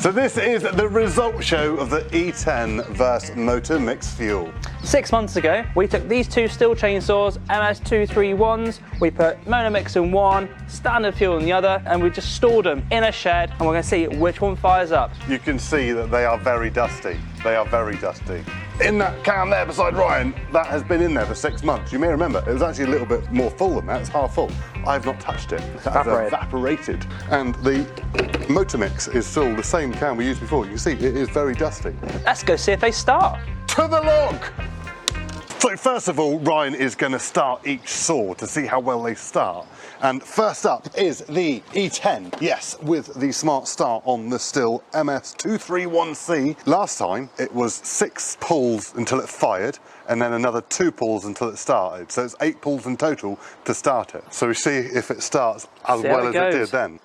So this is the result show of the E10 vs MotoMix fuel. 6 months ago, we took these two STIHL chainsaws, MS231s, we put MotoMix in one, standard fuel in the other, and we just stored them in a shed, and we're going to see which one fires up. You can see that they are very dusty. They are very dusty. In that can there beside Ryan, that has been in there for 6 months. You may remember, it was actually a little bit more full than that, it's half full. I've not touched it. It has evaporated. And the MotoMix is still the same can we used before. You can see it is very dusty. Let's go see if they start. To the log! So first of all, Ryan is going to start each saw to see how well they start. And first up is the E10, yes, with the smart start on the STIHL MS231C. Last time it was 6 pulls until it fired, and then another 2 pulls until it started. So it's 8 pulls in total to start it. So we see if it starts as well as it did then.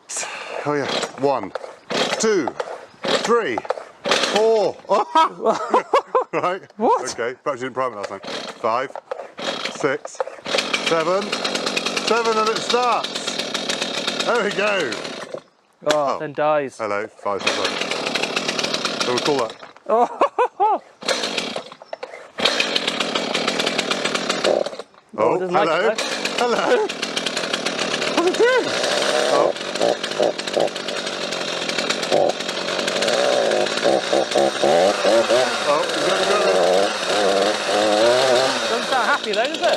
Oh yeah, 1, 2, 3, 4. Right? What? Okay, perhaps you didn't prime it last time. 5, 6, 7, 7, and it starts. There we go. Oh, then dies. Hello, 5, 6, 7. So we'll call that. Oh, Oh, it hello. like it, Hello. What's it doing? Oh. Oh, doesn't sound happy though, does it?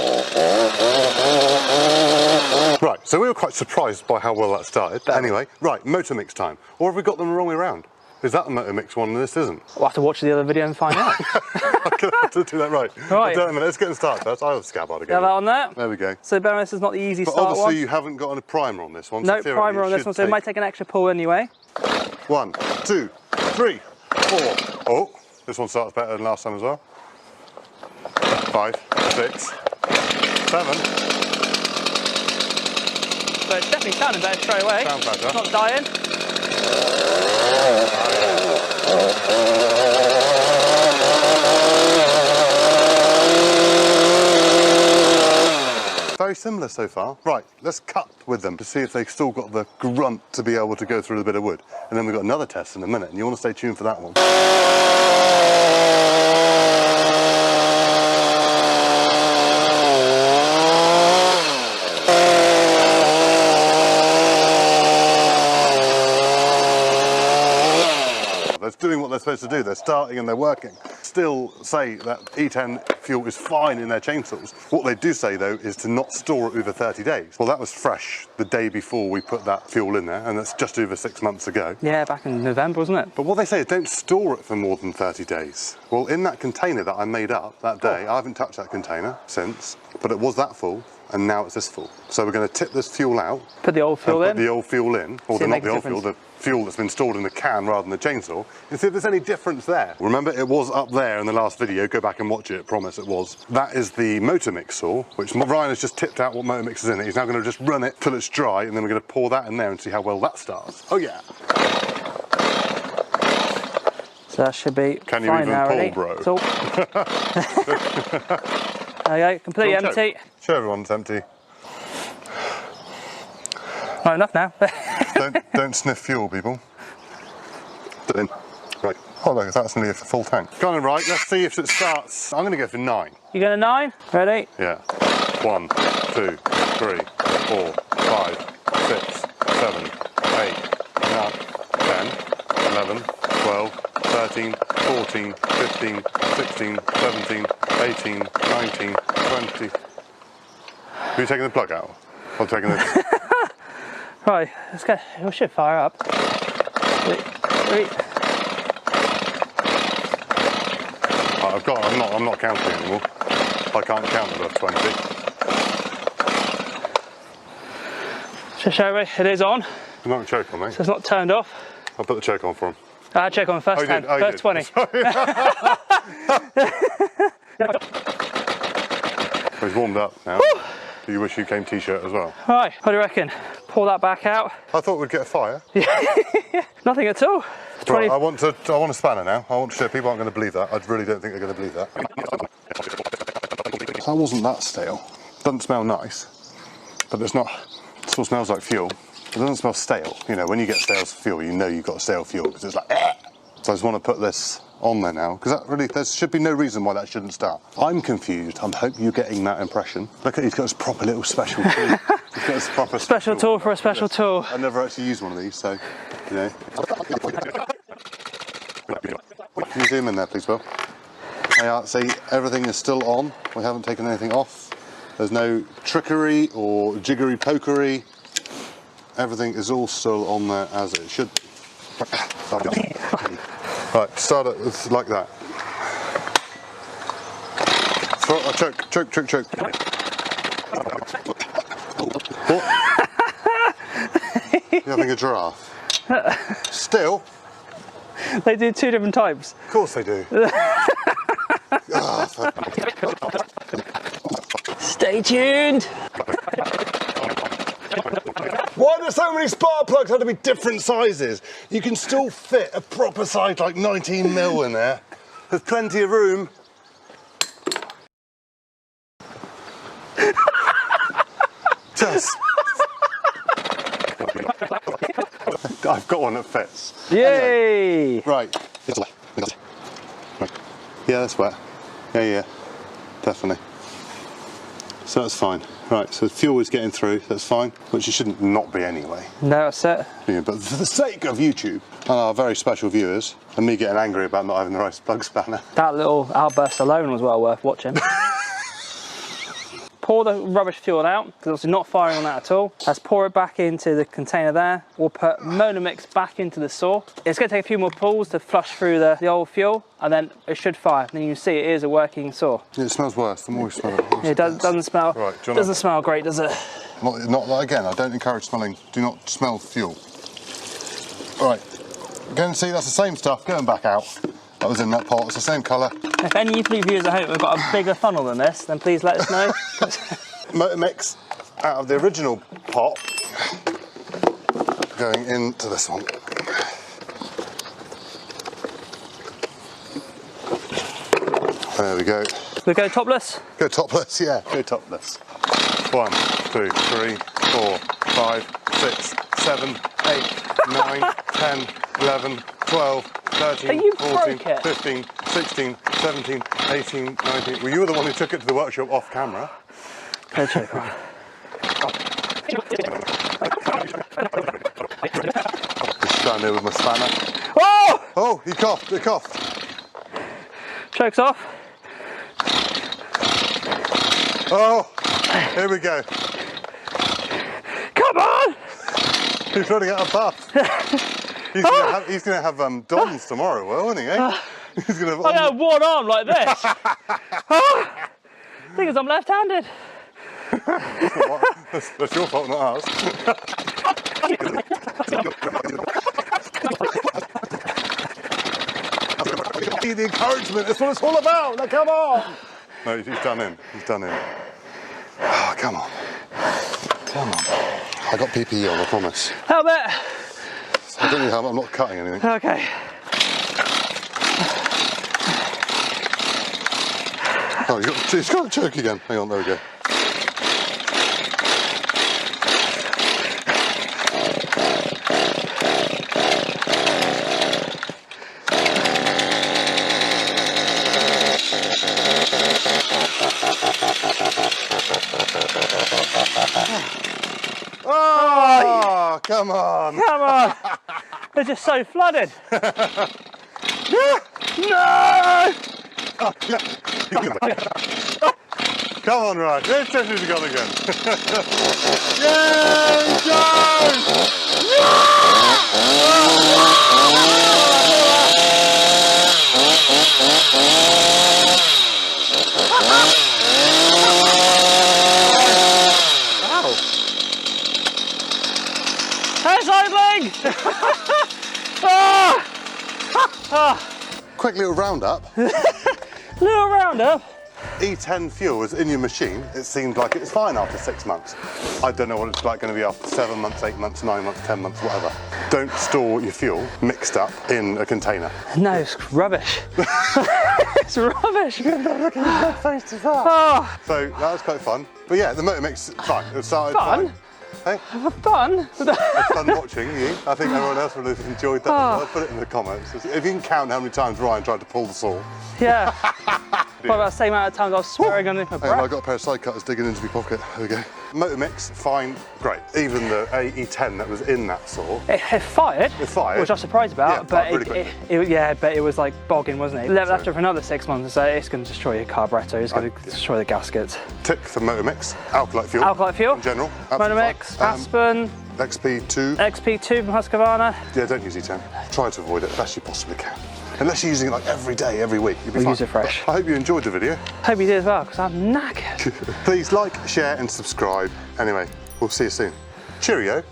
Right, so we were quite surprised by how well that started. But anyway, right, MotoMix time. Or have we got them the wrong way around? Is that the MotoMix one and this isn't? We'll have to watch the other video and find out. I'm going to have to do that right. Right. Wait a minute, let's get them started first. I'll have Scabbard again. Got that on there? There we go. So bear in mind, this is not the easy But start obviously one. you haven't got a primer on this one. No so primer on this one, so it might take an extra pull anyway. 1, 2, 3, 4. Oh, this one starts better than last time as well. 5, 6, 7. So it's definitely sounding better straight away. Sounds better. It's not dying. Very similar so far. Right, let's cut with them to see if they've still got the grunt to be able to go through a bit of wood. And then we've got another test in a minute, and you want to stay tuned for that one. They're doing what they're supposed to do. They're starting and they're working. Still say that E10 fuel is fine in their chainsaws. What they do say though is to not store it over 30 days. Well, that was fresh the day before we put that fuel in there, and that's just over 6 months ago. Yeah, back in November, wasn't it? But what they say is don't store it for more than 30 days. Well, in that container that I made up that day, I haven't touched that container since, but it was that full, and now it's this full. So we're going to tip this fuel out. Put the old fuel in. Put the old fuel in, or not the old fuel, the fuel that's been stored in the can rather than the chainsaw, and see if there's any difference there. Remember, it was up there in the last video. Go back and watch it, promise it was. That is the MotoMix saw, which Ryan has just tipped out what MotoMix is in it. He's now going to just run it till it's dry, and then we're going to pour that in there and see how well that starts. Oh yeah. So that should be Can you fine even now, pull, really. bro? There you go, completely empty. Show everyone it's empty. Right, enough now. don't sniff fuel, people. Put it in. Right. Oh, look, that's nearly a full tank. Go on, right, let's see if it starts. I'm going to go for 9. You going to 9? Ready? Yeah. 1, 2, 3, 4, 5, 6, 7, 8, 9, 10, 11, 12, 13, 14, 15, 16, 17, 18, 19, 20. Are you taking the plug out? I'm taking this. Right, let's go. It should fire up. Wait. I'm not counting anymore. I can't count above 20. Just show me, it is on. I'm not going to choke on, mate. So it's not turned off. I'll put the choke on for him. I'll check on first 10, first 20. He's warmed up now. Do you wish you came t-shirt as well? Right, what do you reckon? Pull that back out. I thought we'd get a fire. Nothing at all. Right, I want a spanner now. I want to show people aren't going to believe that. I really don't think they're going to believe that. That wasn't that stale. Doesn't smell nice, but it's not. It still smells like fuel. It doesn't smell stale. You know, when you get stale fuel, you know you've got stale fuel because it's like. So I just want to put this on there now, because that really, there should be no reason why that shouldn't start. I'm confused. I hope you're getting that impression. Look at, he's got his proper little special tool. He's got his proper special tool for a special tool. I never actually used one of these, so, you know. Can you zoom in there, please, Will? See, everything is still on. We haven't taken anything off. There's no trickery or jiggery pokery. Everything is all still on there as it should be. Right, start it with like that. Choke. What? You're having a giraffe. Still? They do two different types. Of course they do. Stay tuned. Why do so many spark plugs have to be different sizes? You can still fit a proper size like 19mm in there. There's plenty of room. Just. I've got one that fits. Yay! Anyway, right. Yeah, that's wet. Yeah, definitely. So that's fine. Right, so fuel is getting through, that's fine, which it shouldn't not be anyway. No, that's it. Yeah, but for the sake of YouTube and our very special viewers, and me getting angry about not having the right plug spanner. That little outburst alone was well worth watching. Pour the rubbish fuel out, because obviously not firing on that at all. Let's pour it back into the container there. We'll put MotoMix back into the saw. It's going to take a few more pulls to flush through the old fuel, and then it should fire. And then you can see it is a working saw. Yeah, it smells worse the more you smell it. It doesn't smell. Right, doesn't smell great, does it? Not again. I don't encourage smelling. Do not smell fuel. Right, again, see that's the same stuff going back out. That was in that pot. It's the same colour. If any of you viewers at home have got a bigger funnel than this, then please let us know. MotoMix out of the original pot, going into this one. There we go. We go topless? Go topless, yeah, go topless. 1, 2, 3, 4, 5, 6, 7, 8, 9, 10, 11, 12, 13, 14, 15, 16, 17, 18, 19. Well, you were the one who took it to the workshop off camera. Go check on. Just stand there with my spanner. Oh! Oh, he coughed, it coughed. Choke's off. Oh, here we go. Come on! He's running out of puff. He's going to have dons tomorrow, won't he? Eh? He's going to. I have one arm like this. Thing is, I'm left-handed. That's your fault, not ours. The encouragement, that's what it's all about. Now, come on. No, he's done in. He's done in. Oh, come on. Come on. I got PPE on, I promise. Helmet. I don't need helmet, I'm not cutting anything. Okay. Oh, he's got a choke again. Hang on, there we go. Oh, come on. Come on. They're just so flooded. No! Come on, Ryan. There's Tessu's gone again. Yay, go! Quick little roundup. Little roundup. E10 fuel was in your machine. It seemed like it was fine after 6 months. I don't know what it's like going to be after 7 months, 8 months, 9 months, 10 months, whatever. Don't store your fuel mixed up in a container. No, it's rubbish. It's rubbish. Look at your face to that. Oh. So that was quite fun. But yeah, the MotoMix, fine. It started Fun? fine. Hey? Fun? It's fun watching you. I think everyone else will have enjoyed that as well. Put it in the comments. If you can count how many times Ryan tried to pull the saw. Yeah. Probably about the same amount of times I was swearing underneath my Hang on, breath. I've got a pair of side cutters digging into my pocket. There we go. MotoMix, fine, great. Even the E10 that was in that saw. It fired. It fired. Which I was surprised about, Yeah, but really but it was like bogging, wasn't it? Left after for another 6 months, so it's going to destroy your carburetor, it's going to destroy the gaskets. Tip for MotoMix, alkaline fuel. Alkaline fuel. In general. MotoMix, Aspen. XP2. XP2 from Husqvarna. Yeah, don't use E10. Try to avoid it as best you possibly can. Unless you're using it like every day, every week. You'll be fine. Use it fresh. I hope you enjoyed the video. Hope you did as well, because I'm knackered. Please like, share and subscribe. Anyway, we'll see you soon. Cheerio.